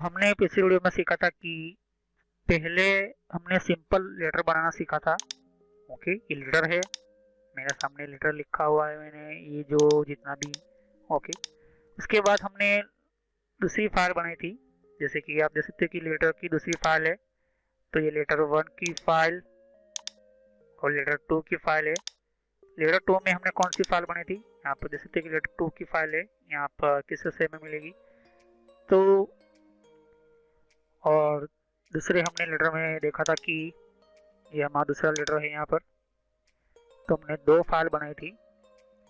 हमने पिछली वीडियो में सीखा था कि पहले हमने सिंपल लेटर बनाना सीखा था। ओके, ये लेटर है, मेरे सामने लेटर लिखा हुआ है मैंने, ये जो जितना भी। ओके, उसके बाद हमने दूसरी फाइल बनाई थी। जैसे कि आप देख सकते हैं कि लेटर की दूसरी फाइल है, तो ये लेटर 1 की फाइल और लेटर 2 की फाइल है। लेटर 2 में हमने कौन सी फाइल बनाई थी, यहाँ पर देख सकते हैं कि लेटर 2 की फाइल है, यहाँ पर किस हिस्से में मिलेगी। तो और दूसरे हमने लेटर में देखा था कि ये हमारा दूसरा लेटर है यहाँ पर। तो हमने दो फाइल बनाई थी।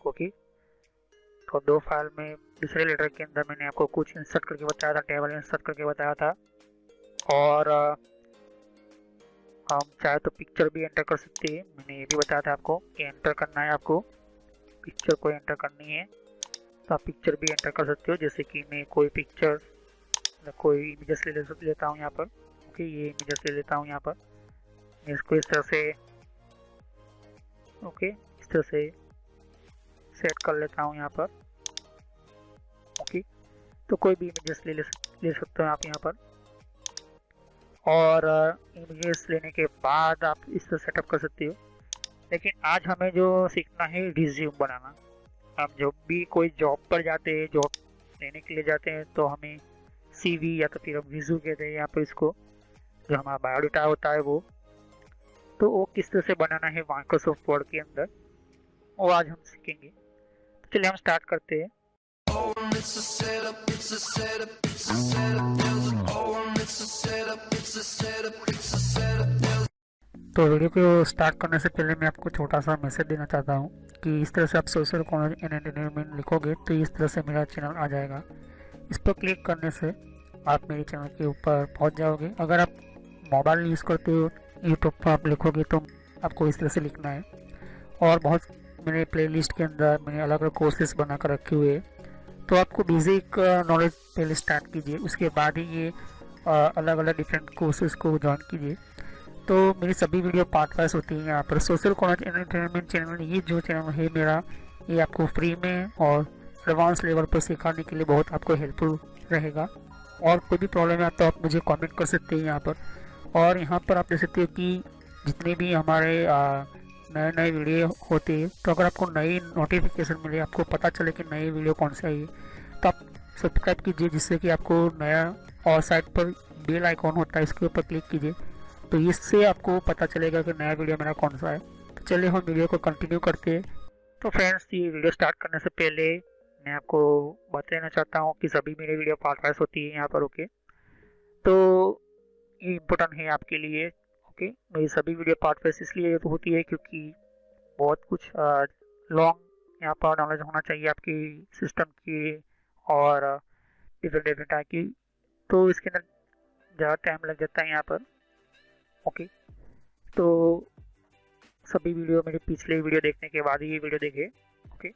ओके, तो दो फाइल में दूसरे लेटर के अंदर मैंने आपको कुछ इंसर्ट करके बताया था, टेबल इंसर्ट करके बताया था। और हम चाहे तो पिक्चर भी एंटर कर सकते हैं, मैंने ये भी बताया था आपको कि एंटर करना है, आपको पिक्चर को एंटर करनी है। तो आप पिक्चर भी एंटर कर सकते हो, जैसे कि मैं कोई पिक्चर कोई इमेजेस ले लेता हूँ यहाँ पर। ओके, ये इमेजेस ले लेता हूँ यहाँ पर, मैं इसको इस तरह से ओके इस तरह से सेट कर लेता हूँ यहाँ पर। ओके, तो कोई भी इमेजेस ले सकते हो आप यहाँ पर। और इमेजेस लेने के बाद आप इस तरह सेटअप कर सकते हो। लेकिन आज हमें जो सीखना है रिज्यूम बनाना। हम जब भी कोई जॉब पर जाते हैं, जॉब लेने के लिए जाते हैं, तो हमें सीवी या तो फिर हम रिज्यूम कहते हैं यहाँ पर इसको, जो हमारा बायोडाटा होता है वो। तो वो किस तरह से बनाना है माइक्रोसॉफ्ट वर्ड के अंदर, वो आज हम सीखेंगे। तो चलिए हम स्टार्ट करते हैं। तो वीडियो को स्टार्ट करने से पहले मैं आपको छोटा सा मैसेज देना चाहता हूँ कि इस तरह से आप सोशल कॉलेज एंड एंटरटेनमेंट लिखोगे तो इस तरह से मेरा चैनल आ जाएगा। इस पर क्लिक करने से आप मेरे चैनल के ऊपर पहुँच जाओगे। अगर आप मोबाइल यूज़ करते हो, यूट्यूब पर आप लिखोगे तो आपको इस तरह से लिखना है। और बहुत मेरे प्लेलिस्ट के अंदर मैंने अलग अलग कोर्सेज बना कर रखे हुए हैं, तो आपको बेसिक नॉलेज पहले स्टार्ट कीजिए, उसके बाद ही ये अलग अलग डिफरेंट कोर्सेज को ज्वाइन कीजिए। तो मेरी सभी वीडियो पार्ट वाइज होती है यहाँ पर। सोशल कॉलेज एंटरटेनमेंट चैनल, ये जो चैनल है मेरा, ये आपको फ्री में और एडवांस लेवल पर सिखाने के लिए बहुत आपको हेल्पफुल रहेगा। और कोई भी प्रॉब्लम है तो आप मुझे कमेंट कर सकते हैं यहाँ पर। और यहाँ पर आप देख सकते हो कि जितने भी हमारे नए नए वीडियो होते हैं, तो अगर आपको नई नोटिफिकेशन मिले, आपको पता चले कि नई वीडियो कौन सी आई है, तो आप सब्सक्राइब कीजिए, जिससे कि आपको नया, और साइड पर बेल आइकॉन होता है, इसके ऊपर क्लिक कीजिए, तो इससे आपको पता चलेगा कि नया वीडियो मेरा कौन सा है। तो चलिए हम वीडियो को कंटिन्यू करते हैं। तो फ्रेंड्स, ये वीडियो स्टार्ट करने से पहले मैं आपको बता देना चाहता हूँ कि सभी मेरे वीडियो पार्ट वाइज होती है यहाँ पर। ओके, तो ये इम्पोर्टेंट है आपके लिए। ओके, मेरी सभी वीडियो पार्ट वाइज इसलिए होती है क्योंकि बहुत कुछ लॉन्ग यहाँ पर नॉलेज होना चाहिए आपकी सिस्टम की और डिफरेंट डेटा की, तो इसके अंदर ज़्यादा टाइम लग जाता है यहाँ पर। ओके, तो सभी वीडियो मेरे पिछले वीडियो देखने के बाद ही ये वीडियो देखे। ओके,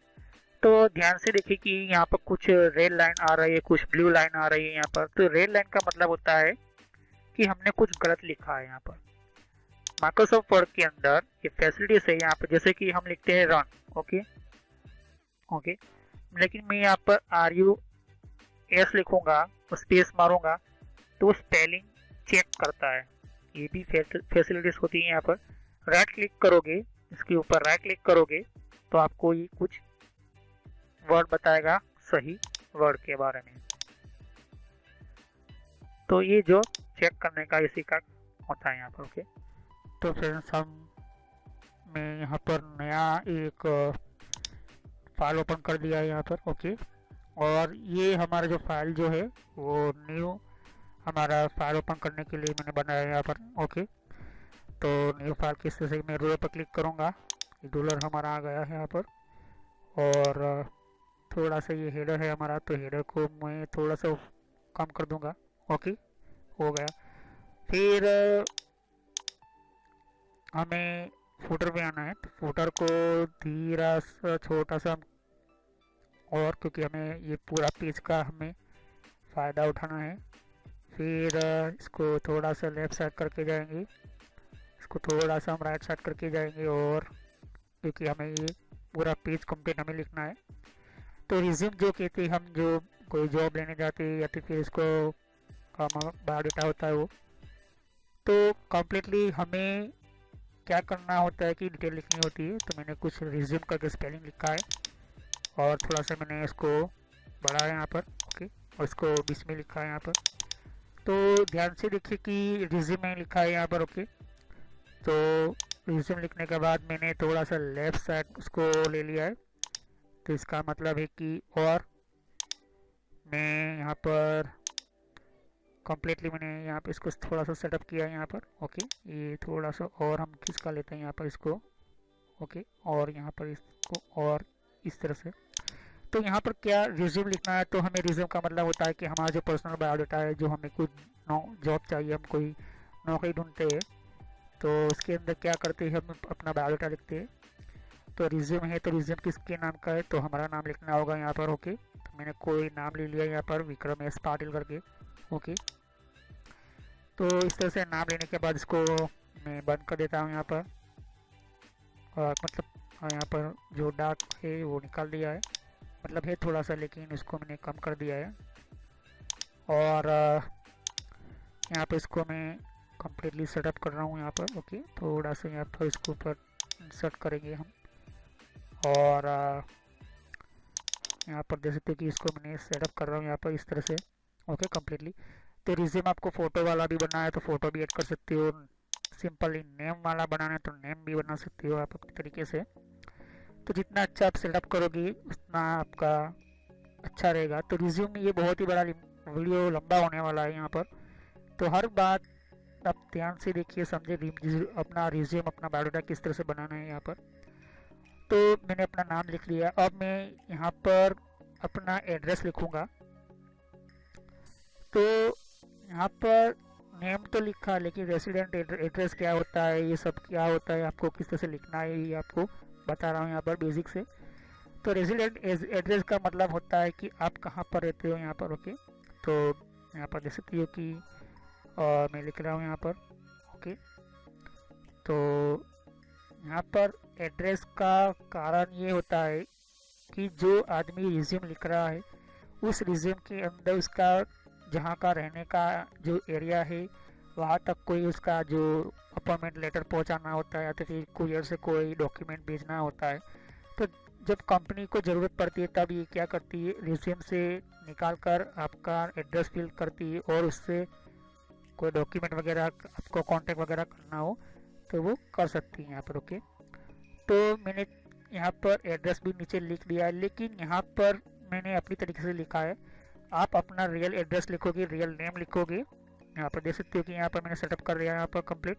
तो ध्यान से देखिए कि यहाँ पर कुछ रेड लाइन आ रही है, कुछ ब्लू लाइन आ रही है यहाँ पर। तो रेड लाइन का मतलब होता है कि हमने कुछ गलत लिखा है यहाँ पर। माइक्रोसॉफ्ट वर्ड के अंदर ये फैसिलिटीज है यहाँ पर, जैसे कि हम लिखते हैं रन। ओके ओके, लेकिन मैं यहाँ पर RUS लिखूंगा और स्पेस मारूंगा, तो वो स्पेलिंग चेक करता है। ये भी फैसिलिटीज होती है यहाँ पर। राइट क्लिक करोगे, इसके ऊपर राइट क्लिक करोगे तो आपको ये कुछ वर्ड बताएगा सही वर्ड के बारे में। तो ये जो चेक करने का इसी का होता है यहाँ पर। ओके, तो फ्रेंड्स, मैं यहाँ पर नया एक फाइल ओपन कर दिया है यहाँ पर। ओके, और ये हमारा जो फाइल जो है वो न्यू हमारा फाइल ओपन करने के लिए मैंने बनाया है यहाँ पर। ओके, तो न्यू फाइल किस तरह से, मैं रूलर पर क्लिक करूँगा, रूलर हमारा आ गया है यहाँ पर। और थोड़ा सा ये हेडर है हमारा, तो हेडर को मैं थोड़ा सा कम कर दूंगा। ओके, हो गया। फिर हमें फुटर पे आना है, तो फुटर को धीरा सा छोटा सा, और क्योंकि हमें ये पूरा पेज का हमें फ़ायदा उठाना है। फिर इसको थोड़ा सा लेफ़्ट साइड करके जाएंगे, इसको थोड़ा सा हम राइट साइड करके जाएंगे, और क्योंकि हमें ये पूरा पेज कंप्लीट हमें लिखना है। तो रिज्यूम जो कहते हैं, हम जो कोई जॉब लेने जाते हैं या तो फिर इसको बायोडाटा होता है वो। तो कम्प्लीटली हमें क्या करना होता है कि डिटेल लिखनी होती है। तो मैंने कुछ रिज्यूम करके स्पेलिंग लिखा है और थोड़ा सा मैंने इसको बढ़ाया यहाँ पर, ओके, और इसको बीच में लिखा है यहाँ पर। तो ध्यान से देखिए कि रिज्यूम में लिखा है यहाँ पर, ओके। तो रिज्यूम लिखने के बाद मैंने थोड़ा सा लेफ्ट साइड उसको ले लिया है। तो इसका मतलब है कि और मैं यहाँ पर कम्प्लीटली मैंने यहाँ पे इसको थोड़ा सा सेटअप किया है यहाँ पर, ओके। ये थोड़ा सा और हम खिसका लेते हैं यहाँ पर इसको, ओके, और यहाँ पर इसको और इस तरह से। तो यहाँ पर क्या रिज्यूम लिखना है, तो हमें रिज्यूम का मतलब होता है कि हमारा जो पर्सनल बायोडाटा है, जो हमें कुछ जॉब चाहिए, हम कोई नौकरी ढूंढते हैं, तो उसके अंदर क्या करते हैं, हम अपना बायोडाटा लिखते हैं। तो रिज्यूम है, तो रिज्यूम किसके नाम का है, तो हमारा नाम लिखना होगा यहाँ पर, ओके। तो मैंने कोई नाम ले लिया यहाँ पर, विक्रम एस पाटिल करके, ओके। तो इस तरह से नाम लेने के बाद इसको मैं बंद कर देता हूँ यहाँ पर, और मतलब यहाँ पर जो डार्क है वो निकाल दिया है, मतलब है थोड़ा सा, लेकिन इसको मैंने कम कर दिया है। और यहाँ पर इसको मैं कम्प्लीटली सेटअप कर रहा हूँ यहाँ पर, ओके। थोड़ा सा यहाँ पर इसको ऊपर इंसर्ट करेंगे हम, और यहाँ पर देख सकते हो कि इसको मैंने सेटअप कर रहा हूँ यहाँ पर इस तरह से, ओके, कम्प्लीटली। तो रिज्यूम आपको फ़ोटो वाला भी बनना है तो फ़ोटो भी ऐड कर सकते हो, सिंपली नेम वाला बनाना है तो नेम भी बना सकते हो आप अपने तरीके से। तो जितना अच्छा आप सेटअप करोगे उतना आपका अच्छा रहेगा। तो रिज्यूम ये बहुत ही बड़ा वीडियो लंबा होने वाला है यहाँ पर, तो हर बात आप ध्यान से देखिए, समझे, अपना रिज्यूम, अपना बायोडाटा किस तरह से बनाना है यहाँ पर। तो मैंने अपना नाम लिख लिया, अब मैं यहाँ पर अपना एड्रेस लिखूँगा। तो यहाँ पर नेम तो लिखा, लेकिन रेसिडेंट एड्रेस क्या होता है, ये सब क्या होता है, आपको किस तरह से लिखना है, ये आपको बता रहा हूँ यहाँ पर बेसिक से। तो रेसिडेंट एड्रेस का मतलब होता है कि आप कहाँ पर रहते हो यहाँ पर, ओके। तो यहाँ पर देख सकते हो कि मैं लिख रहा हूँ यहाँ पर, ओके। तो यहाँ पर एड्रेस का कारण ये होता है कि जो आदमी रिज्यूम लिख रहा है, उस रिज्यूम के अंदर उसका जहाँ का रहने का जो एरिया है, वहाँ तक कोई उसका जो अपॉइंटमेंट लेटर पहुँचाना होता है, या तो फिर कुरियर से कोई डॉक्यूमेंट भेजना होता है। तो जब कंपनी को ज़रूरत पड़ती है तब ये क्या करती है, रिज्यूम से निकाल कर आपका एड्रेस फिल करती है, और उससे कोई डॉक्यूमेंट वगैरह आपको कांटेक्ट वगैरह करना हो तो वो कर सकती है यहाँ पर, ओके। तो मैंने यहाँ पर एड्रेस भी नीचे लिख दिया है, लेकिन यहाँ पर मैंने अपनी तरीके से लिखा है। आप अपना रियल एड्रेस लिखोगे, रियल नेम लिखोगे, यहाँ पर देख सकते हो कि यहाँ पर मैंने सेटअप कर लिया है यहाँ पर कंप्लीट।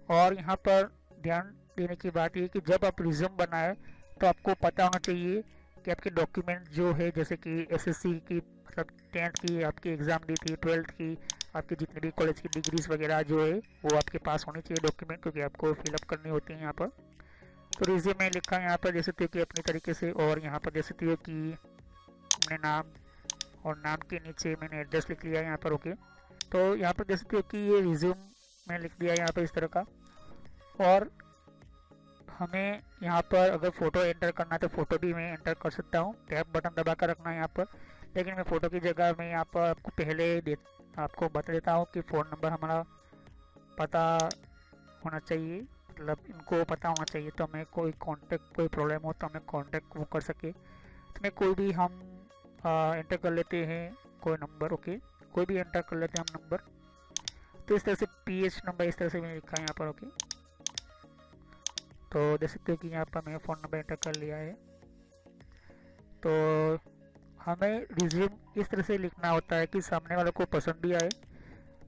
और यहाँ पर ध्यान देने की बात ये कि जब आप रिज्यूम बनाए तो आपको पता होना चाहिए कि आपके डॉक्यूमेंट जो है, जैसे कि एसएससी की, मतलब 10th की आपकी एग्ज़ाम दी थी, 12th की, आपकी जितनी भी कॉलेज की डिग्रीज वगैरह जो है वो आपके पास होनी चाहिए डॉक्यूमेंट, क्योंकि आपको फिलअप करनी होती है यहाँ पर। तो रिज्यूम में लिखा है यहाँ पर देख सकते हो कि अपनी तरीके से, और यहाँ पर देख सकते हो कि अपने नाम, और नाम के नीचे मैंने एड्रेस लिख लिया है यहाँ पर, ओके। तो यहाँ पर देख सकते हो कि ये रिज्यूम मैंने लिख दिया है यहाँ पर इस तरह का। और हमें यहाँ पर अगर फ़ोटो एंटर करना है तो फ़ोटो भी मैं एंटर कर सकता हूँ, टैब बटन दबा कर रखना है यहाँ पर। लेकिन मैं फ़ोटो की जगह में यहाँ पर आपको पहले आपको बता देता हूँ कि फ़ोन नंबर हमारा पता होना चाहिए, मतलब इनको पता होना चाहिए, तो हमें कोई कांटेक्ट, कोई प्रॉब्लम हो तो हमें कांटेक्ट वो कर सके। तो मैं कोई भी हम एंटर कर लेते हैं कोई नंबर, ओके, कोई भी एंटर कर लेते हैं हम नंबर। तो इस तरह से PH नंबर इस तरह से मैंने लिखा है यहाँ पर, ओके। तो देख सकते हो कि यहाँ पर मैंने फ़ोन नंबर एंटर कर लिया है। तो हमें रिज्यूम इस तरह से लिखना होता है कि सामने वाले को पसंद भी आए।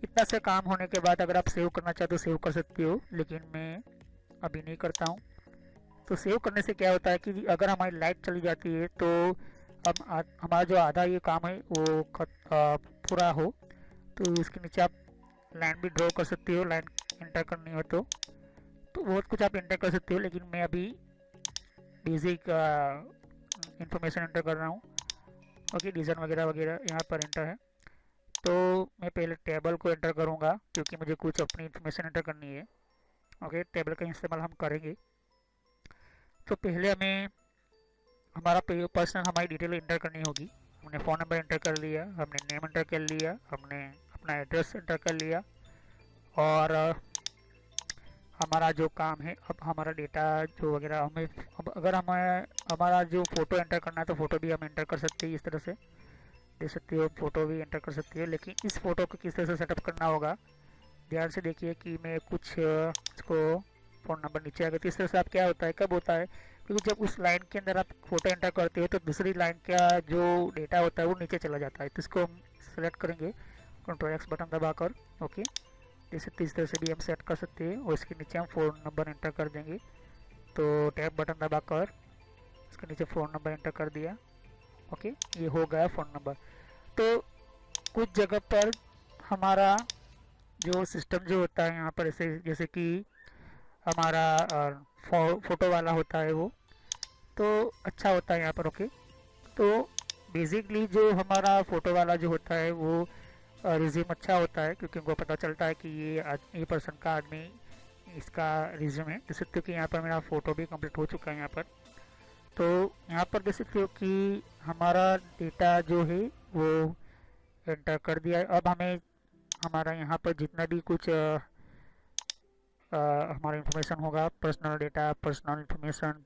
इतना से काम होने के बाद अगर आप सेव करना चाहते हो सेव कर सकते हो, लेकिन मैं अभी नहीं करता हूँ। तो सेव करने से क्या होता है कि अगर हमारी लाइट चली जाती है तो अब हमारा जो आधा ये काम है वो पूरा हो। तो इसके नीचे आप लाइन भी ड्रॉ कर सकते हो, लाइन एंटर करनी हो तो बहुत कुछ आप एंटर कर सकते हो, लेकिन मैं अभी बेसिक इंफॉर्मेशन एंटर कर रहा हूँ, ओके। डिज़ाइन वगैरह वगैरह यहाँ पर एंटर है। तो मैं पहले टेबल को एंटर करूँगा क्योंकि मुझे कुछ अपनी इंफॉर्मेशन एंटर करनी है, ओके। टेबल का इस्तेमाल हम करेंगे। तो पहले हमें हमारा पर्सनल हमारी डिटेल एंटर करनी होगी। हमने फ़ोन नंबर एंटर कर लिया, हमने नेम एंटर कर लिया, हमने अपना एड्रेस एंटर कर लिया और हमारा जो काम है, अब हमारा डेटा जो वगैरह हमें, अब अगर हमें हमारा जो फ़ोटो एंटर करना है तो फ़ोटो भी हम एंटर कर सकते हैं। इस तरह से देख सकते हो, फ़ोटो भी एंटर कर सकती है। लेकिन इस फ़ोटो को किस तरह से सेटअप करना होगा, ध्यान से देखिए कि मैं कुछ इसको फ़ोन नंबर नीचे आ गया। तो इस तरह से आप क्या होता है, कब होता है, क्योंकि जब उस लाइन के अंदर आप फ़ोटो एंटर करते हो तो दूसरी लाइन का जो डेटा होता है वो नीचे चला जाता है। तो इसको हम सेलेक्ट करेंगे Ctrl+X बटन दबाकर। ओके, जैसे इस तरह से भी हम सेट कर सकते हैं और इसके नीचे हम फ़ोन नंबर एंटर कर देंगे। तो टैब बटन दबाकर इसके नीचे फ़ोन नंबर एंटर कर दिया। ओके, ये हो गया फ़ोन नंबर। तो कुछ जगह पर हमारा जो सिस्टम जो होता है यहाँ पर, ऐसे जैसे कि हमारा फ़ोटो वाला होता है वो तो अच्छा होता है यहाँ पर। ओके, तो बेसिकली जो हमारा फ़ोटो वाला जो होता है वो रिज्यूम अच्छा होता है, क्योंकि उनको पता चलता है कि ये पर्सन का आदमी इसका रिज्यूम है। देख सकते हो कि यहाँ पर मेरा फ़ोटो भी कंप्लीट हो चुका है यहाँ पर। तो यहाँ पर देख सकते हो कि हमारा डेटा जो है वो एंटर कर दिया है। अब हमें हमारा यहाँ पर जितना भी कुछ हमारा इन्फॉर्मेशन होगा, पर्सनल डेटा, पर्सनल इन्फॉर्मेशन,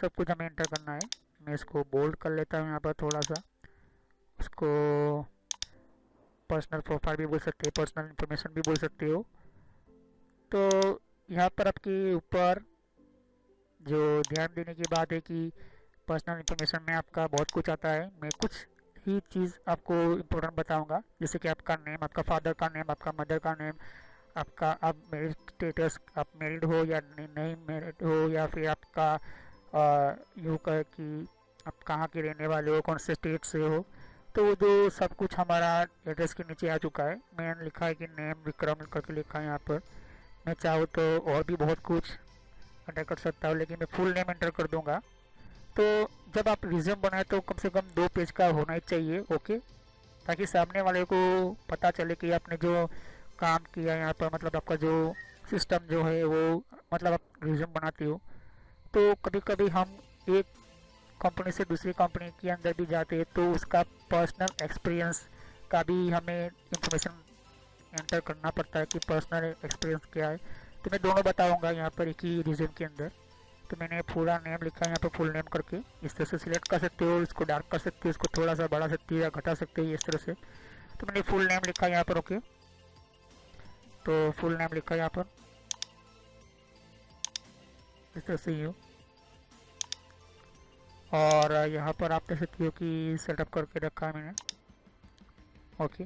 सब कुछ हमें एंटर करना है। मैं इसको बोल्ड कर लेता हूँ यहाँ पर थोड़ा सा, उसको पर्सनल प्रोफाइल भी बोल सकते हो, पर्सनल इन्फॉर्मेशन भी बोल सकते हो। तो यहाँ पर आपके ऊपर जो ध्यान देने की बात है कि पर्सनल इन्फॉर्मेशन में आपका बहुत कुछ आता है। मैं कुछ ही चीज़ आपको इम्पोर्टेंट बताऊंगा, जैसे कि आपका नेम, आपका फादर का नेम, आपका मदर का नेम, आपका आप मैरिज स्टेटस, आप मैरिड हो या नहीं मैरिड हो, या फिर आपका यूँ कह कि आप कहाँ के रहने वाले हो, कौन से स्टेट से हो। तो वो जो सब कुछ हमारा एड्रेस के नीचे आ चुका है। मैंने लिखा है कि नेम विक्रम करके लिखा है यहाँ पर। मैं चाहूँ तो और भी बहुत कुछ एंटर कर सकता हूँ, लेकिन मैं फुल नेम एंटर कर दूंगा। तो जब आप रिज्यूम बनाए तो कम से कम 2 पेज का होना ही चाहिए। ओके, ताकि सामने वाले को पता चले कि आपने जो काम किया यहाँ पर, मतलब आपका जो सिस्टम जो है वो, मतलब आप रिज्यूम बनाते हो। तो कभी कभी हम एक कंपनी से दूसरी कंपनी के अंदर भी जाते हैं तो उसका पर्सनल एक्सपीरियंस का भी हमें इंफॉर्मेशन एंटर करना पड़ता है कि पर्सनल एक्सपीरियंस क्या है। तो मैं दोनों बताऊंगा यहाँ पर एक ही रिज्यूम के अंदर। तो मैंने पूरा नेम लिखा है यहाँ पर, फुल नेम करके। इस तरह से सिलेक्ट कर सकते हो, इसको डार्क कर सकते हो, इसको थोड़ा सा बढ़ा सकते हो या घटा सकते हो इस तरह से। तो मैंने फुल नेम लिखा है यहाँ पर। ओके, तो फुल नेम लिखा है यहाँ पर इस तरह से ही। और यहाँ पर आप देख सकते हो कि सेटअप करके रखा है मैंने। ओके,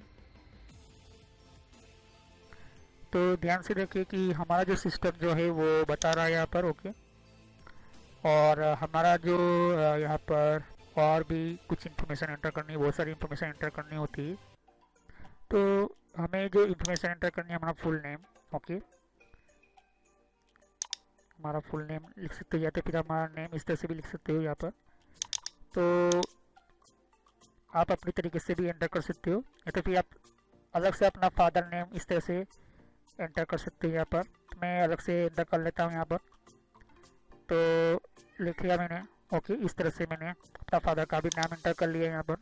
तो ध्यान से देखिए कि हमारा जो सिस्टम जो है वो बता रहा है यहाँ पर। ओके, और हमारा जो यहाँ पर और भी कुछ इन्फॉर्मेशन एंटर करनी है, बहुत सारी इन्फॉर्मेशन एंटर करनी होती है। तो हमें जो इन्फॉर्मेशन एंटर करनी है, हमारा फुल नेम। ओके, हमारा फुल नेम लिख सकते हो, या तो फिर हमारा नेम इस तरह से भी लिख सकते हो यहाँ पर। तो आप अपनी तरीके से भी एंटर कर सकते हो, या तो फिर आप अलग से अपना फादर नेम इस तरह से एंटर कर सकते हो यहाँ पर। तो मैं अलग से एंटर कर लेता हूँ यहाँ पर। तो लिख लिया मैंने। ओके, इस तरह से मैंने अपना फादर का भी नाम एंटर कर लिया यहाँ पर।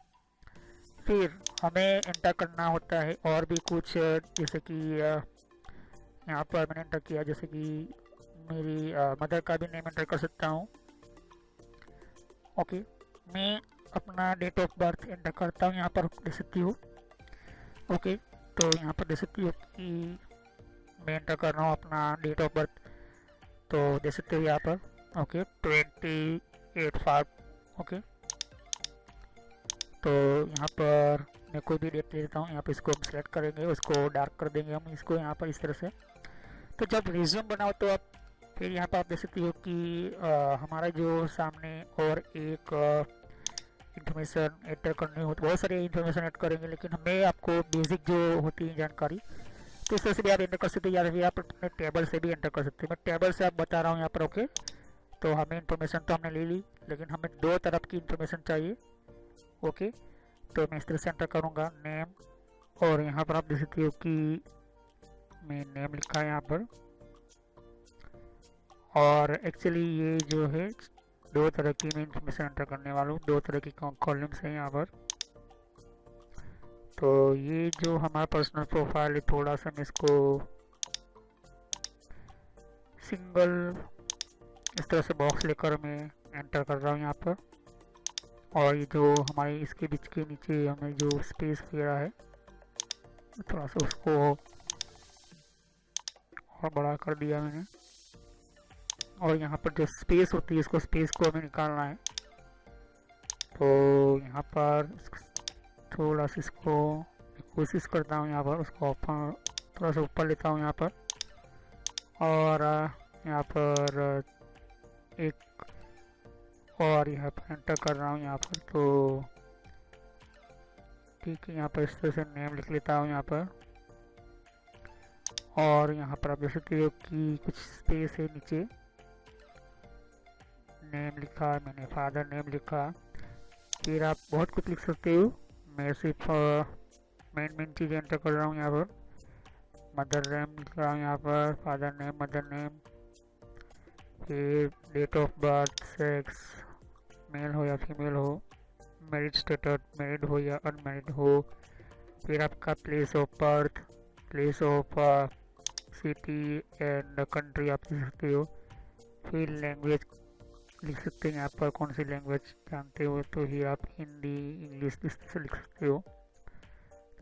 फिर हमें एंटर करना होता है और भी कुछ, जैसे कि यहाँ पर मैंने एंटर किया, जैसे कि मेरी मदर का भी नेम एंटर कर सकता हूँ। ओके, मैं अपना डेट ऑफ बर्थ एंटर करता हूँ यहाँ पर, देख सकती हो। ओके, तो यहाँ पर देख सकती हो कि मैं एंटर कर रहा हूँ अपना डेट ऑफ बर्थ। तो देख सकते हो यहाँ पर। ओके, 28/5। ओके, तो यहाँ पर मैं कोई भी डेट ले लेता हूँ। यहाँ पर इसको हम सेलेक्ट करेंगे, उसको डार्क कर देंगे हम इसको यहाँ पर इस तरह से। तो जब रिज्यूम बनाओ तो आप फिर यहाँ पर आप देख सकते हो कि हमारा जो सामने और एक इन्फॉर्मेशन एंटर करनी होती, बहुत सारी इन्फॉर्मेशन ऐड करेंगे, लेकिन हमें आपको बेसिक जो होती है जानकारी, तो इस तरह से भी आप एंटर कर सकते हो, या फिर आप अपने टेबल से भी एंटर कर सकते हो। मैं टेबल से आप बता रहा हूँ यहाँ पर। ओके, तो हमें इन्फॉर्मेशन तो हमने ले ली, लेकिन हमें 2 तरफ की इन्फॉर्मेशन चाहिए। ओके, तो मैं इस तरह से एंटर करूँगा नेम, और यहाँ पर आप देख सकते हो कि मैं नेम लिखा है यहाँ पर। और एक्चुअली ये जो है 2 तरह की मैं इन्फॉर्मेशन एंटर करने वाला हूँ, 2 तरह की कॉलम्स हैं यहाँ पर। तो ये जो हमारा पर्सनल प्रोफाइल है, थोड़ा सा मैं इसको सिंगल इस तरह से बॉक्स लेकर मैं एंटर कर रहा हूँ यहाँ पर। और ये जो हमारे इसके बीच के नीचे हमें जो स्पेस वगैरह है, थोड़ा सा उसको और बड़ा कर दिया मैंने। और यहाँ पर जो स्पेस होती है, इसको स्पेस को हमें निकालना है। तो यहाँ पर थोड़ा सा इसको कोशिश करता हूँ, यहाँ पर उसको ओपन थोड़ा सा ऊपर लेता हूँ यहाँ पर। और यहाँ पर एक और यहाँ पर एंटर कर रहा हूँ यहाँ पर। तो ठीक है, यहाँ पर इस तरह से नेम लिख लेता हूँ यहाँ पर। और यहाँ पर आप देख सकते हो कि कुछ स्पेस है नीचे, नेम लिखा है मैंने, फादर नेम लिखा। फिर आप बहुत कुछ लिख सकते हो, मैं सिर्फ मेन चीज़ें एंटर कर रहा हूँ यहाँ पर। मदर नेम लिख रहा हूँ यहाँ पर, फादर नेम, मदर नेम, फिर date of birth, sex, male हो या फीमेल हो, मैरिड स्टेटस, मैरिड हो या अनमैरिड हो, फिर आपका place of birth, place of city and country आप लिख सकते हो। फिर लैंग्वेज लिख सकते हैं यहाँ पर, कौन सी लैंग्वेज जानते हो, तो ही आप हिंदी, इंग्लिश इस तरह से लिख सकते हो।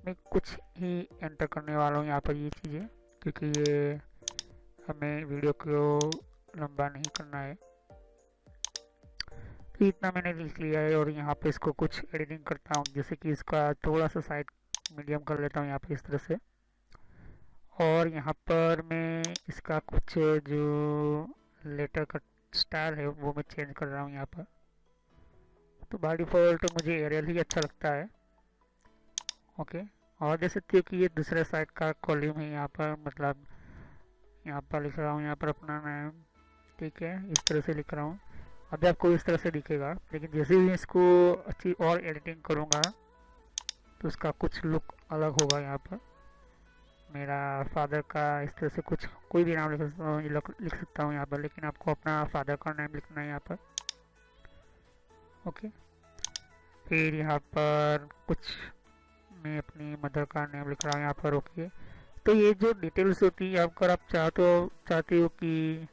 मैं कुछ ही एंटर करने वाला हूँ यहाँ पर ये चीज़ें, क्योंकि ये हमें वीडियो को लंबा नहीं करना है। तो इतना मैंने लिख लिया है। और यहाँ पे इसको कुछ एडिटिंग करता हूँ, जैसे कि इसका थोड़ा सा साइज मीडियम कर लेता हूँ यहाँ पे इस तरह से। और यहाँ पर मैं इसका कुछ जो लेटर का स्टाइल है वो मैं चेंज कर रहा हूँ यहाँ पर। तो बाय डिफ़ॉल्ट मुझे एरियल ही अच्छा लगता है। ओके, और देख सकते हो कि ये दूसरे साइड का कॉलम है यहाँ पर, मतलब यहाँ पर लिख रहा हूँ यहाँ पर अपना नाम। ठीक है, इस तरह से लिख रहा हूँ। अभी आपको इस तरह से दिखेगा, लेकिन जैसे ही इसको अच्छी और एडिटिंग करूँगा तो उसका कुछ लुक अलग होगा। यहाँ पर मेरा फादर का इस तरह से कुछ कोई भी नाम लिख सकता हूँ यहाँ पर, लेकिन आपको अपना फादर का नाम लिखना है यहाँ पर। ओके, फिर यहाँ पर कुछ मैं अपनी मदर का नेम लिख रहा हूँ यहाँ पर। ओके, तो ये जो डिटेल्स होती है, अगर आप चाहते हो कि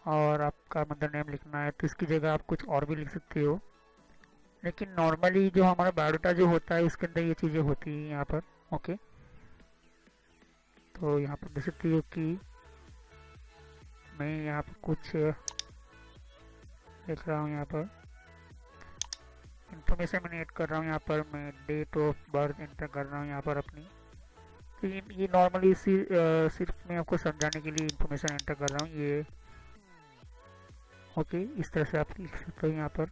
और आपका मदर नेम लिखना है तो इसकी जगह आप कुछ और भी लिख सकते हो। लेकिन नॉर्मली जो हमारा बायोडाटा जो होता है उसके अंदर ये चीज़ें होती हैं यहाँ पर। ओके, तो यहाँ पर देख सकते हो कि मैं यहाँ पर कुछ लिख रहा हूँ। यहाँ पर इंफॉर्मेशन मैंने ऐड कर रहा हूँ यहाँ पर, मैं डेट ऑफ बर्थ एंटर कर रहा हूँ यहाँ पर अपनी। तो ये नॉर्मली सिर्फ मैं आपको समझाने के लिए इंफॉर्मेशन एंटर कर रहा हूँ ये। ओके, इस तरह से आप लिख सकते हो यहाँ पर।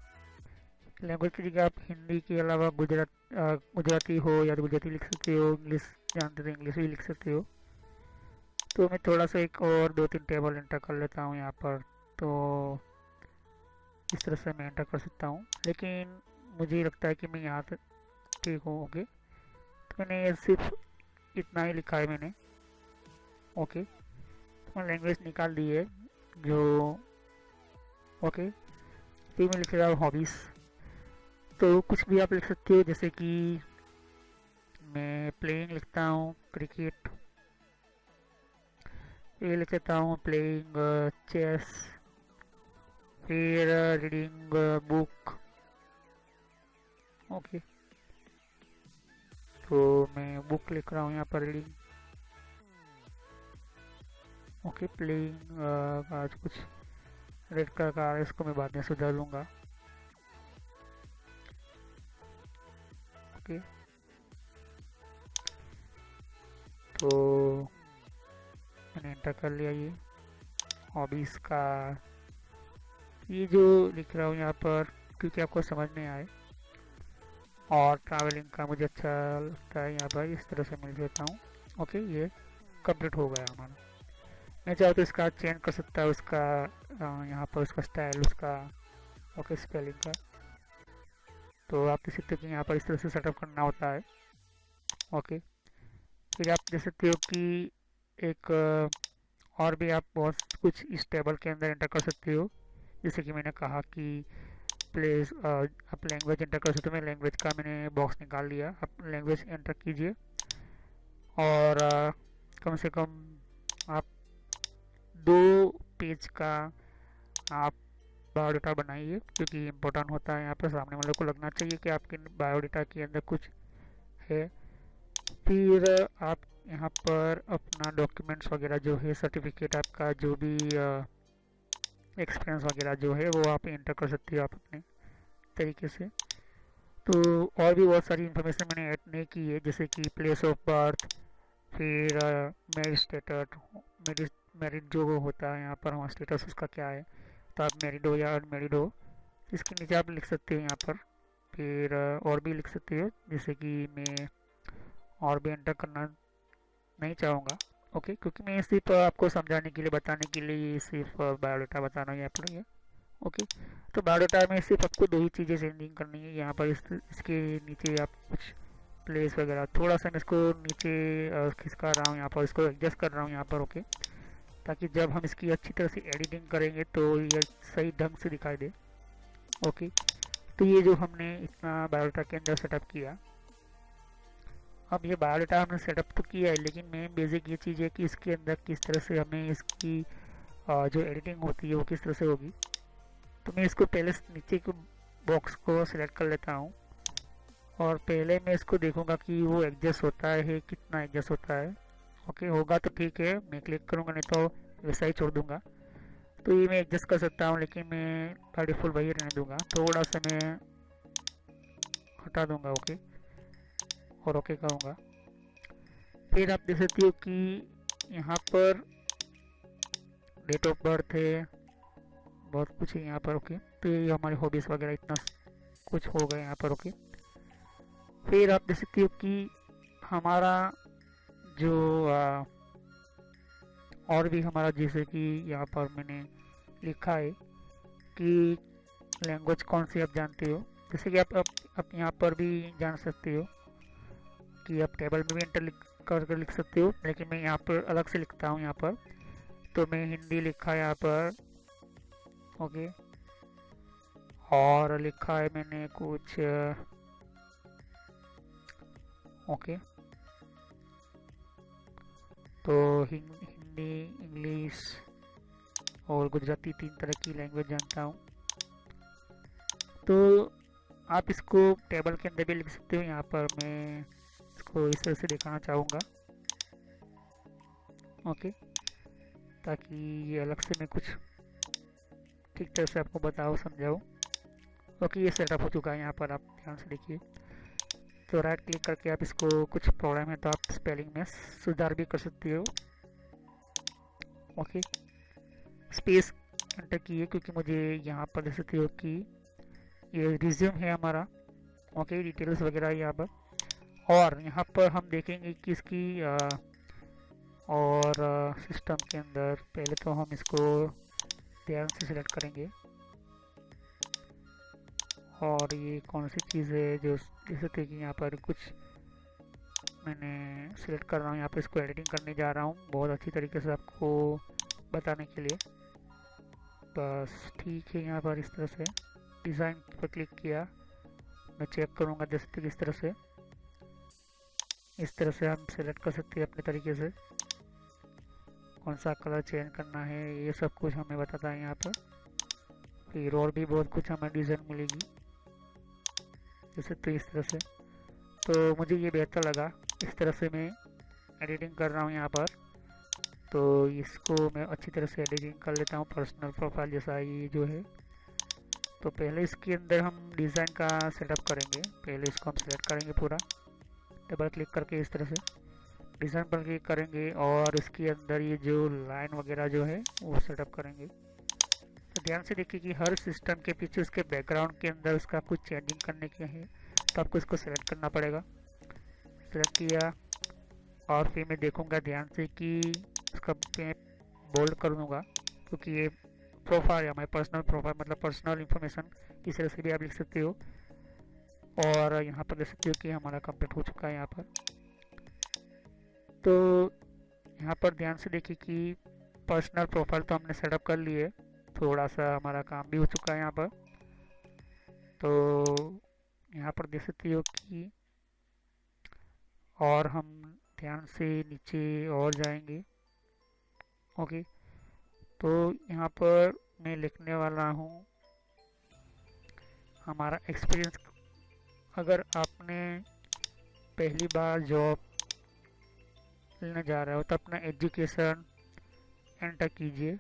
लैंग्वेज की जगह आप हिंदी के अलावा गुजराती हो या तो गुजराती लिख सकते हो, इंग्लिश जानते तो इंग्लिश भी लिख सकते हो। तो मैं थोड़ा सा एक और 2-3 टेबल एंटर कर लेता हूँ यहाँ पर। तो इस तरह से मैं एंटर कर सकता हूँ, लेकिन मुझे लगता है कि मैं यहाँ तक ठीक हूँ। ओके, तो मैंने सिर्फ इतना ही लिखा है मैंने। ओके, तो मैं लैंग्वेज निकाल दी है जो। ओके, फिर मैं लिख रहा हूँ हॉबीज़। तो कुछ भी आप लिख सकते हो, जैसे कि मैं प्लेइंग लिखता हूँ क्रिकेट, ये लिख लेता हूँ प्लेइंग चेस, फिर रीडिंग बुक। ओके, तो मैं बुक लिख रहा हूँ यहाँ पर, रीडिंग। ओके, प्लेइंग आज कुछ रेड कलर का है, इसको मैं बाद में सुधार लूँगा। ओके, तो मैंने एंटर कर लिया ये हॉबीज़ का। ये जो लिख रहा हूँ यहाँ पर क्योंकि आपको समझ में आए। और ट्रैवलिंग का मुझे अच्छा लगता है, यहाँ पर इस तरह से मिल देता हूँ। ओके, ये कंप्लीट हो गया हमारा। मैं चाहूँ तो इसका चेंज कर सकता है, उसका यहाँ पर उसका स्टाइल, उसका ओके स्पेलिंग का। तो आप देख सकते हो कि यहाँ पर इस तरह से सेटअप करना होता है। ओके, फिर आप देख सकते हो कि एक और भी आप बहुत कुछ इस टेबल के अंदर एंटर कर सकते हो। जैसे कि मैंने कहा कि प्लेस आप लैंग्वेज एंटर कर सकते हो। मैं लैंग्वेज का मैंने बॉक्स निकाल लिया। आप लैंग्वेज एंटर कीजिए और कम से कम आप 2 पेज का आप बायोडाटा बनाइए, क्योंकि इम्पोर्टेंट होता है। यहाँ पर सामने वाले को लगना चाहिए कि आपके बायोडाटा के अंदर कुछ है। फिर आप यहाँ पर अपना डॉक्यूमेंट्स वगैरह जो है, सर्टिफिकेट आपका जो भी एक्सपीरियंस वगैरह जो है वो आप एंटर कर सकते हो आप अपने तरीके से। तो और भी बहुत सारी इन्फॉर्मेशन मैंने ऐड नहीं की है, जैसे कि प्लेस ऑफ बर्थ, फिर मैरिज स्टेटस, मैरिड जो होता है यहाँ पर हमारा स्टेटस उसका क्या है, तो आप मैरिड हो या अनमेरिड हो इसके नीचे आप लिख सकते हो यहाँ पर। फिर और भी लिख सकते हो, जैसे कि मैं और भी एंटर करना नहीं चाहूँगा, ओके, क्योंकि मैं सिर्फ आपको समझाने के लिए, बताने के लिए सिर्फ बायोडाटा बता रहा हूँ यहाँ पर ये, ओके। तो बायोडाटा में सिर्फ आपको 2 ही चीज़ें चेंजिंग करनी है यहाँ पर। इसके नीचे आप कुछ प्लेस वगैरह, थोड़ा सा मैं इसको नीचे खिसका रहा हूँ यहाँ पर, इसको एडजस्ट कर रहा हूँ यहाँ पर, ओके, ताकि जब हम इसकी अच्छी तरह से एडिटिंग करेंगे तो ये सही ढंग से दिखाई दे, ओके। तो ये जो हमने इतना बायोडाटा के अंदर सेटअप किया, अब ये बायोडाटा हमने सेटअप तो किया है, लेकिन मेन बेसिक ये चीज़ है कि इसके अंदर किस तरह से हमें इसकी जो एडिटिंग होती है वो किस तरह से होगी। तो मैं इसको पहले नीचे के बॉक्स को सिलेक्ट कर लेता हूँ और पहले मैं इसको देखूंगा कि वो एडजस्ट होता है, कितना एडजस्ट होता है, ओके। होगा तो ठीक है, मैं क्लिक करूँगा, नहीं तो वैसा ही छोड़ दूँगा। तो ये मैं एडजस्ट कर सकता हूँ, लेकिन मैं बाय डिफ़ॉल्ट वही रहने दूँगा। थोड़ा सा मैं हटा दूँगा, ओके, और ओके कहूँगा। फिर आप देख सकते हो कि यहाँ पर डेट ऑफ बर्थ है, बहुत कुछ है यहाँ पर, ओके। तो ये हमारी हॉबीज़ वगैरह इतना कुछ हो गया यहाँ पर, ओके। फिर आप देख सकते हो कि हमारा जो और भी हमारा, जैसे कि यहाँ पर मैंने लिखा है कि लैंग्वेज कौन सी आप जानते हो, जैसे कि आप यहाँ पर भी जान सकते हो कि आप टेबल में भी एंटर कर लिख सकते हो, लेकिन मैं यहाँ पर अलग से लिखता हूँ यहाँ पर। तो मैं हिंदी लिखा है यहाँ पर, ओके, और लिखा है मैंने कुछ ओके। तो हिंदी, इंग्लिश और गुजराती 3 तरह की लैंग्वेज जानता हूँ। तो आप इसको टेबल के अंदर भी लिख सकते हो। यहाँ पर मैं इसको इस तरह से दिखाना चाहूँगा, ओके, ताकि ये अलग से मैं कुछ ठीक तरह से आपको बताऊँ, समझाऊँ, ओके। ये सेटअप हो चुका है यहाँ पर, आप ध्यान से देखिए। तो राइट क्लिक करके आप इसको, कुछ प्रॉब्लम है तो आप स्पेलिंग में सुधार भी कर सकते हो, ओके। स्पेस एंटर कीजिए, क्योंकि मुझे यहाँ पर देख सकते हो कि ये रिज्यूम है हमारा, ओके, डिटेल्स वगैरह यहाँ पर। और यहाँ पर हम देखेंगे कि इसकी और सिस्टम के अंदर पहले तो हम इसको ध्यान से सिलेक्ट करेंगे। और ये कौन सी चीज़ है जो, जैसे कि यहाँ पर कुछ मैंने सिलेक्ट कर रहा हूँ, यहाँ पर इसको एडिटिंग करने जा रहा हूँ बहुत अच्छी तरीके से आपको बताने के लिए, बस ठीक है। यहाँ पर इस तरह से डिज़ाइन पर क्लिक किया, मैं चेक करूँगा जैसे किस तरह से, इस तरह से हम सिलेक्ट कर सकते हैं अपने तरीके से, कौन सा कलर चेंज करना है, ये सब कुछ हमें बताता है यहाँ पर। फिर और भी बहुत कुछ हमें डिज़ाइन मिलेगी जैसे, तो इस तरह से। तो मुझे ये बेहतर लगा, इस तरह से मैं एडिटिंग कर रहा हूँ यहाँ पर। तो इसको मैं अच्छी तरह से एडिटिंग कर लेता हूँ, पर्सनल प्रोफाइल जैसा ये जो है। तो पहले इसके अंदर हम डिज़ाइन का सेटअप करेंगे, पहले इसको हम सेलेक्ट करेंगे पूरा, डबल क्लिक करके इस तरह से डिज़ाइन पर क्लिक करेंगे और इसके अंदर ये जो लाइन वगैरह जो है वो सेटअप करेंगे। तो ध्यान से देखिए कि हर सिस्टम के पीछे उसके बैकग्राउंड के अंदर उसका कुछ चेंजिंग करने के है, तो आपको इसको सेलेक्ट करना पड़ेगा। सेलेक्ट किया और फिर मैं देखूंगा ध्यान से कि उसका मैं बोल्ड कर दूँगा, क्योंकि ये प्रोफाइल है हमारे पर्सनल प्रोफाइल, मतलब पर्सनल इन्फॉर्मेशन, इस तरह से भी आप लिख सकते हो। और यहाँ पर देख सकते हो कि हमारा कंप्लीट हो चुका है यहाँ पर। तो यहाँ पर ध्यान से देखिए कि पर्सनल प्रोफाइल तो हमने सेटअप कर ली है, थोड़ा सा हमारा काम भी हो चुका है यहाँ पर। तो यहाँ पर देख सकते हो कि और हम ध्यान से नीचे और जाएंगे। ओके, तो यहाँ पर मैं लिखने वाला हूँ हमारा एक्सपीरियंस। अगर आपने पहली बार जॉब लेने जा रहे हो तो अपना एजुकेशन एंटर कीजिए।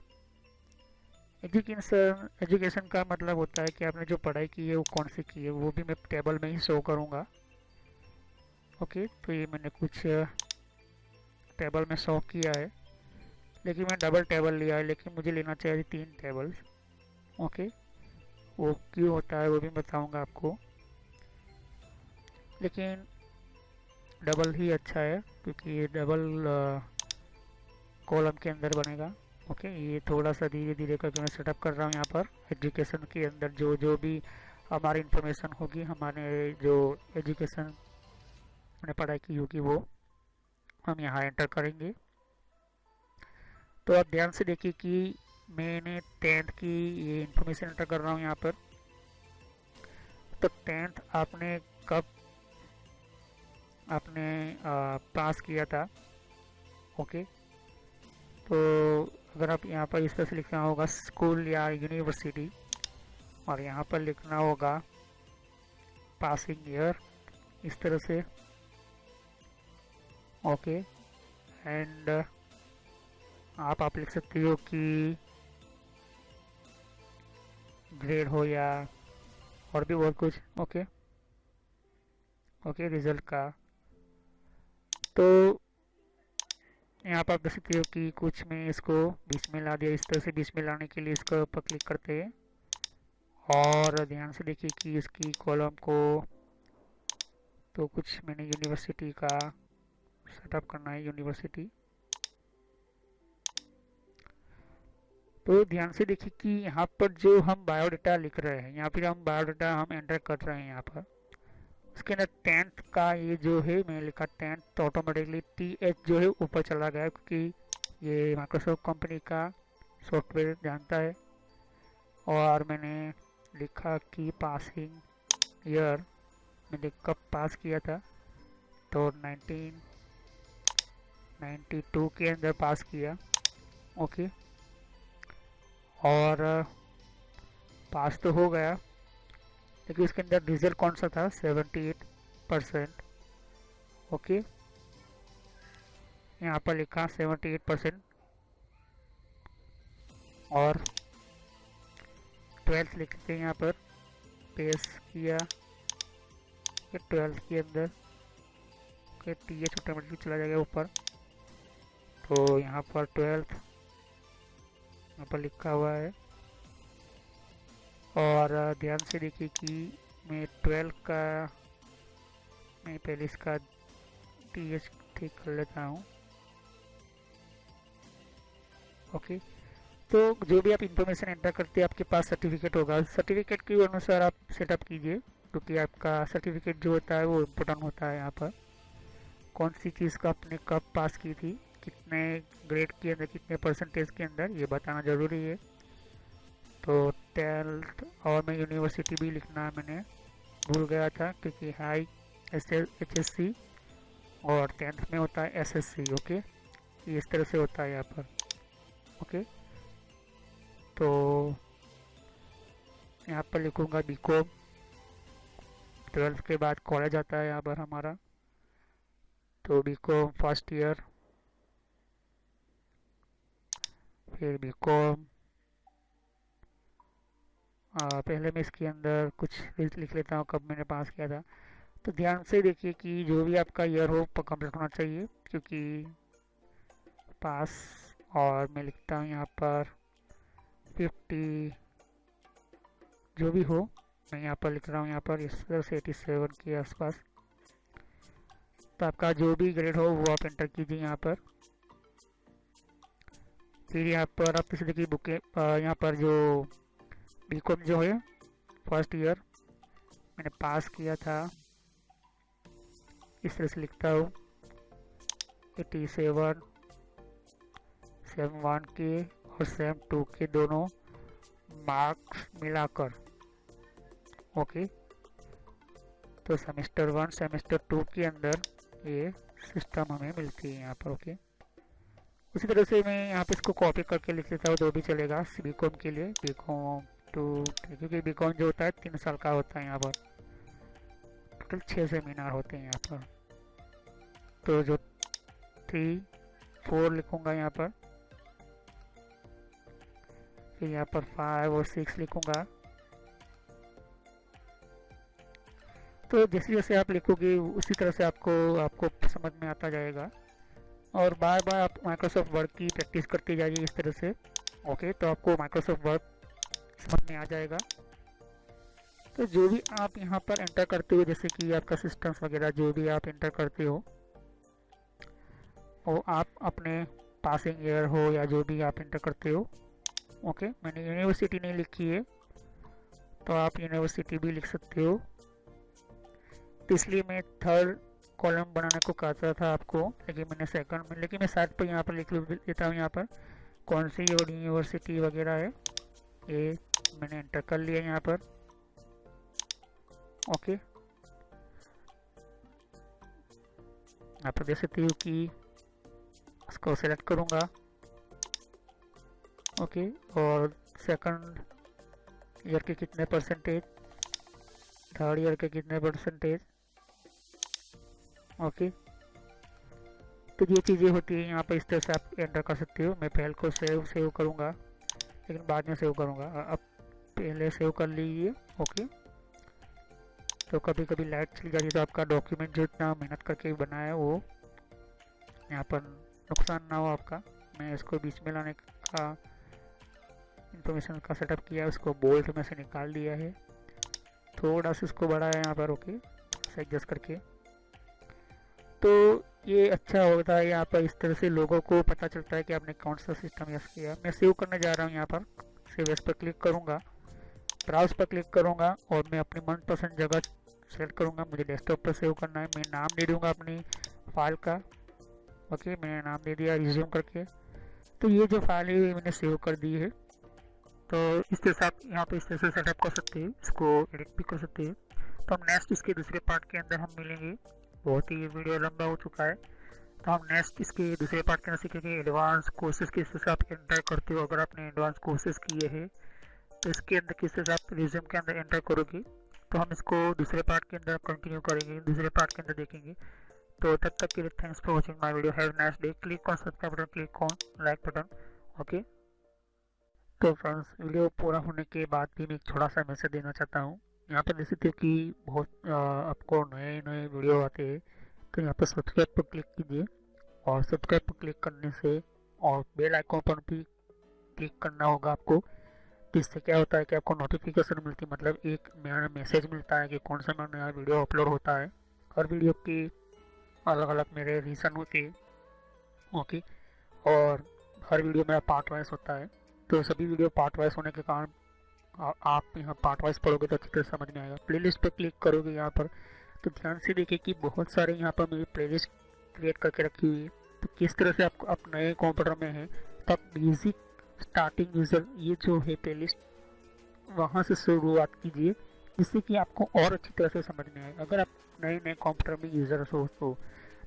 एजुकेशन का मतलब होता है कि आपने जो पढ़ाई की है वो कौन सी की है, वो भी मैं टेबल में ही शो करूँगा। ओके, तो ये मैंने कुछ टेबल में शो किया है, लेकिन मैं डबल टेबल लिया है, लेकिन मुझे लेना चाहिए 3 टेबल्स। ओके, वो क्यों होता है वो भी बताऊँगा आपको, लेकिन डबल ही अच्छा है क्योंकि ये डबल कॉलम के अंदर बनेगा। ओके, ये थोड़ा सा धीरे धीरे करके मैं सेटअप कर रहा हूँ यहाँ पर। एजुकेशन के अंदर जो जो भी हमारी इंफॉर्मेशन होगी, हमारे जो एजुकेशन मैंने पढ़ाई की होगी, वो हम यहाँ एंटर करेंगे। तो आप ध्यान से देखिए कि मैंने 10th की ये इंफॉर्मेशन एंटर कर रहा हूँ यहाँ पर। तो 10th आपने कब आपने पास किया था। ओके, तो अगर आप यहाँ पर इस तरह से लिखना होगा स्कूल या यूनिवर्सिटी, और यहाँ पर लिखना होगा पासिंग ईयर, इस तरह से। ओके, एंड आप लिख सकते हो कि ग्रेड हो या और भी बहुत कुछ। ओके ओके, रिजल्ट का। तो यहाँ पर आप देख सकते हो कि कुछ में इसको 20 में ला दिया। इस तरह से 20 में लाने के लिए इसके ऊपर क्लिक करते हैं, और ध्यान से देखिए कि इसकी कॉलम को तो कुछ मैंने यूनिवर्सिटी का सेटअप करना है, यूनिवर्सिटी। तो ध्यान से देखिए कि यहाँ पर जो हम बायोडाटा लिख रहे हैं, यहाँ पर हम बायोडाटा हम एंटर कर रहे हैं यहाँ पर। उसके अंदर 10th का ये जो है मैंने लिखा 10th, तो ऑटोमेटिकली TH जो है ऊपर चला गया क्योंकि ये माइक्रोसॉफ्ट कंपनी का सॉफ्टवेयर जानता है। और मैंने लिखा कि पासिंग ईयर मैंने कब पास किया था, तो 1992 के अंदर पास किया। ओके, और पास तो हो गया, लेकिन उसके अंदर रिजल्ट कौन सा था, 78%। ओके, यहाँ पर लिखा 78%, और 12th लिखते हैं यहाँ पर पेस किया 12th के अंदर। ओके, TH ऑटोमेटिकली चला जाएगा ऊपर, तो यहाँ पर 12th यहाँ पर लिखा हुआ है। और ध्यान से देखिए कि मैं 12 का मैं पहले इसका TH ठीक कर लेता हूँ। ओके, तो जो भी आप इंफॉर्मेशन एंटर करते हैं आपके पास सर्टिफिकेट होगा, सर्टिफिकेट के अनुसार आप सेटअप कीजिए, क्योंकि आपका सर्टिफिकेट जो होता है वो इम्पोर्टेंट होता है। यहाँ पर कौन सी चीज़ का आपने कब पास की थी, कितने ग्रेड के अंदर, कितने परसेंटेज के अंदर, ये बताना ज़रूरी है। तो 12th, और मैं यूनिवर्सिटी भी लिखना मैंने भूल गया था क्योंकि हाई HSC और 10th में होता है SSC। ओके, ये इस तरह से होता है यहाँ पर। ओके, तो यहाँ पर लिखूँगा BCom। 12th के बाद कॉलेज आता है यहाँ पर हमारा, तो BCom फर्स्ट ईयर, फिर BCom। पहले मैं इसके अंदर कुछ लिख लेता हूँ कब मैंने पास किया था। तो ध्यान से देखिए कि जो भी आपका ईयर हो कंप्लीट होना चाहिए, क्योंकि पास। और मैं लिखता हूँ यहाँ पर 50 जो भी हो, मैं यहाँ पर लिख रहा हूँ यहाँ पर इस तरह से 87 के आसपास। तो आपका जो भी ग्रेड हो वो आप एंटर कीजिए यहाँ पर। फिर यहाँ पर आप किसी देखिए बुके यहाँ पर जो BCom जो है फर्स्ट ईयर मैंने पास किया था, इस तरह से लिखता हूँ 87, सेम 1 के और सेम 2 के दोनों मार्क्स मिलाकर ओके, तो सेमेस्टर 1 सेमेस्टर 2 के अंदर ये सिस्टम हमें मिलती है यहाँ पर। ओके, उसी तरह से मैं यहाँ पे इसको कॉपी करके लिख लेता हूँ, जो भी चलेगा बीकॉम के लिए, बीकॉम 2, क्योंकि बीकॉम जो होता है 3 साल का होता है। यहाँ पर टोटल 6 सेमिनार होते हैं यहाँ पर, तो जो 3 4 लिखूँगा यहाँ पर, फिर यहाँ पर 5 और 6 लिखूँगा। तो जैसे जैसे आप लिखोगे उसी तरह से आपको समझ में आता जाएगा, और बार बार आप माइक्रोसॉफ्ट वर्ड की प्रैक्टिस करते जाइए इस तरह से। ओके, तो आपको माइक्रोसॉफ्ट वर्ड समझ में आ जाएगा। तो जो भी आप यहाँ पर एंटर करते हो, जैसे कि आपका सिस्टम्स वगैरह जो भी आप एंटर करते हो, वो आप अपने पासिंग ईयर हो या जो भी आप एंटर करते हो। ओके, मैंने यूनिवर्सिटी नहीं लिखी है, तो आप यूनिवर्सिटी भी लिख सकते हो। तो इसलिए मैं थर्ड कॉलम बनाने को कहता था आपको, लेकिन मैंने सेकंड में, लेकिन मैं साइड पर यहाँ पर लिख लेता हूँ। यहाँ पर कौन सी यूनिवर्सिटी वगैरह है ये मैंने एंटर कर लिया यहाँ पर। ओके, यहाँ पर देख सकते हो कि उसको सेलेक्ट करूँगा। ओके, और सेकंड ईयर के कितने परसेंटेज, थर्ड ईयर के कितने परसेंटेज। ओके, तो ये चीज़ें होती हैं यहाँ पर, इस तरह से आप एंटर कर सकते हो। मैं पहले को सेव करूँगा, लेकिन बाद में सेव करूँगा, अब पहले सेव कर लीजिए। ओके, तो कभी कभी लाइट चली जाती है, तो आपका डॉक्यूमेंट जो इतना मेहनत करके बनाया है वो यहाँ पर नुकसान ना हो आपका। मैं इसको बीच में लाने का इंफॉर्मेशन का सेटअप किया है, उसको बोल्ट में से निकाल दिया है, थोड़ा सा इसको बढ़ाया यहाँ पर। ओके, एडजस्ट करके, तो ये अच्छा होता है। यहाँ पर इस तरह से लोगों को पता चलता है कि आपने कौन सा सिस्टम यूज़ किया। मैं सेव करने जा रहा हूँ, यहाँ पर सेव एज पर क्लिक करूँगा, ब्राउज पर क्लिक करूँगा, और मैं अपनी मनपसंद जगह सेलेक्ट करूँगा। मुझे डेस्कटॉप पर सेव करना है, मैं नाम दे दूँगा अपनी फाइल का। ओके, मैंने नाम दे दिया रिज्यूम करके। तो ये जो फाइल है मैंने सेव कर दी है। तो इस तरह से आप यहाँ पर इस तरह से सेटअप कर सकते हैं, इसको एडिट भी कर सकते हैं। तो हम नेक्स्ट इसके दूसरे पार्ट के अंदर हम मिलेंगे। बहुत ही वीडियो लंबा हो चुका है, तो हम नेक्स्ट इसके दूसरे पार्ट के अंदर सीखेंगे एडवांस कोर्सेज किस तरह से आप एंटर करते हो। अगर आपने एडवांस कोर्सेज किए हैं तो इसके अंदर किस तरह से आप रिज्यूम के अंदर एंटर करोगे। तो हम इसको दूसरे पार्ट के अंदर कंटिन्यू करेंगे, दूसरे पार्ट के अंदर देखेंगे। तो तब तक के लिए thanks for watching my video, have nice day. Click on subscribe button, click on like button. Okay, तो फ्रेंड्स वीडियो पूरा होने के बाद भी मैं एक छोटा सा मैसेज देना चाहता हूँ। यहाँ पर देख सकते हो कि बहुत आपको नए नए वीडियो आते हैं, तो यहाँ पर सब्सक्राइब पर क्लिक कीजिए, और सब्सक्राइब पर क्लिक करने से और बेल आइकॉन पर भी क्लिक करना होगा आपको। तो इससे क्या होता है कि आपको नोटिफिकेशन मिलती है, मतलब एक मेरा मैसेज मिलता है कि कौन सा नया वीडियो अपलोड होता है। हर वीडियो की अलग अलग मेरे रीज़न होते हैं। ओके, और हर वीडियो मेरा पार्ट वाइज होता है, तो सभी वीडियो पार्ट वाइज होने के कारण आप यहाँ पार्ट वाइज पढ़ोगे तो अच्छी तरह समझ में आएगा। प्लेलिस्ट पर क्लिक करोगे यहाँ पर, तो ध्यान से देखिए कि बहुत सारे यहाँ पर मेरी प्लेलिस्ट क्रिएट करके रखी हुई है। तो किस तरह से आपको आप नए कंप्यूटर में हैं तो आप बेसिक स्टार्टिंग यूज़र ये जो है प्लेलिस्ट वहाँ से शुरुआत कीजिए, जिससे कि आपको और अच्छी तरह से समझ में आए। अगर आप नए नए कंप्यूटर में यूज़र हो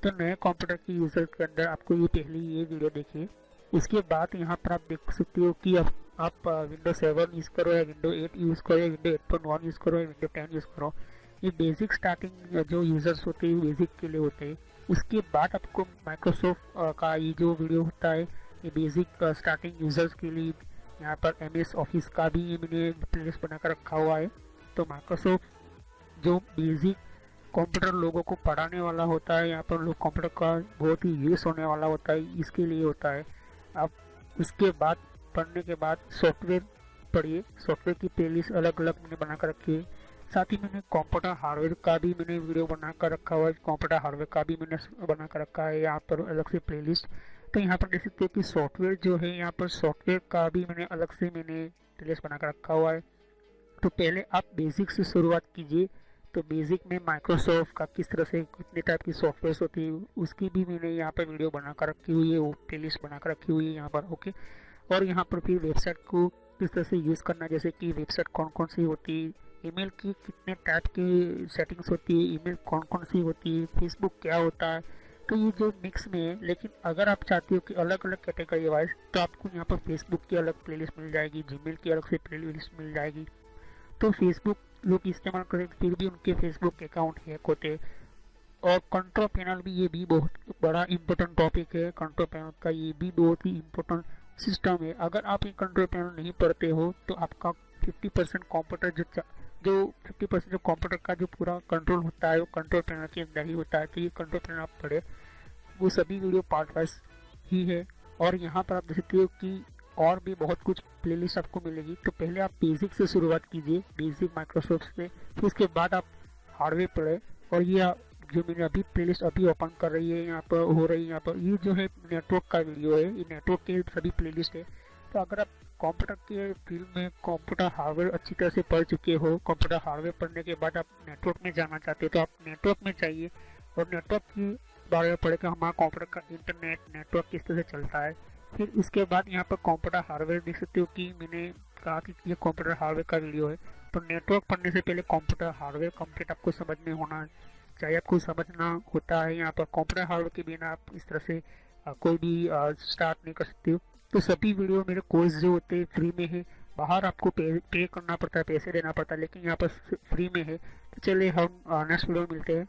तो नए कंप्यूटर के यूज़र के अंदर आपको ये पहले ये वीडियो देखिए। इसके बाद यहाँ पर आप देख सकते हो कि आप विंडो 7 यूज़ करो या विंडो 8 यूज़ करो या विंडो 8.1 यूज़ करो या विंडो 10 यूज़ करो। ये बेसिक स्टार्टिंग जो यूज़र्स होते हैं बेसिक के लिए होते हैं। उसके बाद आपको माइक्रोसॉफ्ट का ये जो वीडियो होता है ये बेसिक स्टार्टिंग यूज़र्स के लिए, यहाँ पर MS ऑफिस का भी ये मैंने प्लेलिस्ट बनाकर रखा हुआ है। तो माइक्रोसॉफ्ट जो बेसिक कंप्यूटर लोगों को पढ़ाने वाला होता है, यहाँ पर लोग कंप्यूटर का बहुत ही यूज़ होने वाला होता है, इसके लिए होता है। अब उसके बाद पढ़ने के बाद सॉफ्टवेयर पढ़िए, सॉफ्टवेयर की प्लेलिस्ट अलग अलग मैंने बना कर रखी है। साथ ही मैंने कंप्यूटर हार्डवेयर का भी मैंने वीडियो बना कर रखा हुआ है, कंप्यूटर हार्डवेयर का भी मैंने बना कर रखा है यहाँ पर अलग से प्लेलिस्ट। तो यहाँ पर देख सकते हो कि सॉफ्टवेयर जो है यहाँ पर सॉफ्टवेयर का भी मैंने अलग से प्लेलिस्ट बना कर रखा हुआ है। तो पहले आप बेसिक से शुरुआत कीजिए। तो बेसिक में माइक्रोसॉफ्ट का किस तरह से कितने टाइप की सॉफ्टवेयर होती है उसकी भी मैंने यहाँ पर वीडियो बना कर रखी हुई है, वो प्लेलिस्ट बना कर रखी हुई है यहाँ पर। ओके, और यहाँ पर फिर वेबसाइट को किस तरह से यूज़ करना, जैसे कि वेबसाइट कौन कौन सी होती है, ईमेल की कितने टाइप की सेटिंग्स होती है, ईमेल कौन कौन सी होती है, फेसबुक क्या होता है। तो ये जो मिक्स में है, लेकिन अगर आप चाहते हो कि अलग अलग कैटेगरी वाइज, तो आपको यहाँ पर फेसबुक की अलग प्लेलिस्ट मिल जाएगी, जीमेल की अलग से प्लेलिस्ट मिल जाएगी। तो फेसबुक लोग इस्तेमाल करें फिर भी उनके फेसबुक अकाउंट हैक होते। और कंट्रोल पैनल भी, ये भी बहुत बड़ा इंपॉर्टेंट टॉपिक है। कंट्रोल पैनल का ये भी बहुत ही इम्पोर्टेंट सिस्टम है। अगर आप ये कंट्रोल पैनल नहीं पढ़ते हो तो आपका 50% कंप्यूटर जो 50% जो कंप्यूटर का जो पूरा कंट्रोल होता है वो कंट्रोल पैनल के अंदर ही होता है। तो ये कंट्रोल पैनल आप पढ़े, वो सभी वीडियो पार्ट वाइज ही है। और यहाँ पर आप देख सकते हो कि और भी बहुत कुछ प्लेलिस्ट आपको मिलेगी। तो पहले आप बेसिक से शुरुआत कीजिए, बेसिक माइक्रोसॉफ्ट से, फिर उसके बाद आप हार्डवेयर पढ़े। और ये जो मैंने अभी प्लेलिस्ट अभी ओपन कर रही है यहाँ पर हो रही है, यहाँ पर ये जो है नेटवर्क का वीडियो है, ये नेटवर्क के सभी प्लेलिस्ट है। तो अगर आप कंप्यूटर के फील्ड में कंप्यूटर हार्डवेयर अच्छी तरह से पढ़ चुके हो, कंप्यूटर हार्डवेयर पढ़ने के बाद आप नेटवर्क में जाना चाहते हो, तो आप नेटवर्क में चाहिए और नेटवर्क की बारे में पढ़े कि हमारा कंप्यूटर का इंटरनेट नेटवर्क किस तरह से चलता है। फिर उसके बाद यहाँ पर कंप्यूटर हार्डवेयर देख सकते हो कि मैंने कहा कि ये कंप्यूटर हार्डवेयर का वीडियो है। तो नेटवर्क पढ़ने से पहले कंप्यूटर हार्डवेयर कंप्लीट आपको समझ में होना चाहिए, आपको समझना होता है। यहाँ पर कंप्यूटर हार्डवेयर के बिना आप इस तरह से कोई भी स्टार्ट नहीं कर सकते हो। तो सभी वीडियो मेरे कोर्स जो होते हैं फ्री में है, बाहर आपको पे करना पड़ता है, पैसे देना पड़ता है, लेकिन यहाँ पर फ्री में है। तो चलिए हम नेक्स्ट वीडियो में मिलते हैं।